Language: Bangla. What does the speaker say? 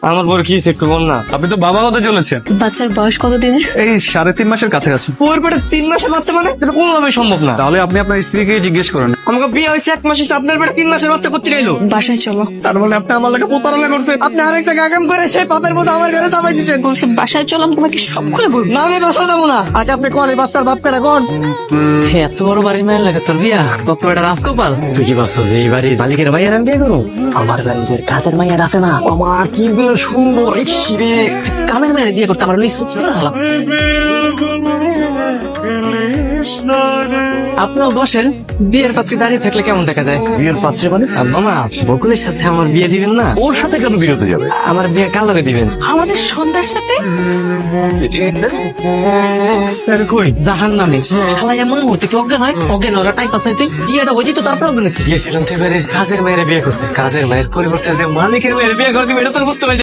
আমার বড় কি একটু বল না। আপনি তো বাবা হতে চলেছেন। বাচ্চার বয়স কত দিনের? এই 3.5 মাসের কাছাকাছি। ওর পেটে 3 মাসের বাচ্চা মানে এটা কোনোভাবেই সম্ভব না। তাহলে আপনি আপনার স্ত্রীকে জিজ্ঞেস করেন। আমাকে বিয়ে হয়েছে 1 মাস হয়েছে, আপনার পেটে 3 মাসের বাচ্চা করতে গেলো। বাসায় চলো। তার মানে আপনি আমার লাগে প্রতারণা করছেন। আপনি আরেক জায়গায় আগাম করে সেই পাপের মতো আমার ঘরে চাপাই দিচ্ছেন। বলছে বাসায় চলো, আমি তোমাকে সব খুলে বলবো। না আমি বাসা যাবো না। আগে আপনি কোন বাচ্চার বাপ পেটা কোন? এত বড় বাড়ির মায়ের লাগে তোর বিয়া? তোর তো এটা রাজগোপাল। তুই কি ভাবছো যে এই বাড়ির মালিকের মাইয়ার আমি বিয়ে করবো? আমার বাড়ির কাজের মাইয়ার আছে না, আমার কি যে সুন্দর রে। কামের মায়ের বিয়ে করতে আমার লই সুন্দর হলাম। আপনিও বসেন, বিয়ের পাত্রী দাঁড়িয়ে থাকলে কেমন দেখা যায়? বিয়ের পাত্রে মানে মামা বকুলের সাথে আমার বিয়ে দিবেন না? ওর সাথে কেন বিরতে যাবে? আমার বিয়ে কার লগে দিবেন? আমাদের সন্ধ্যার সাথে কই জাহান নামে খালা এমন মুহূর্তে কি অজ্ঞান হয়? অজ্ঞান ওরা টাইম পাস হইতে বিয়েটা হয়েছে তো তারপর অজ্ঞান গিয়েছিলাম তুই বাড়ির কাজের মায়ের বিয়ে করতে। কাজের মায়ের পরিবর্তে যে মালিকের মায়ের বিয়ে করে দিবে এটা তোর বুঝতে পারি।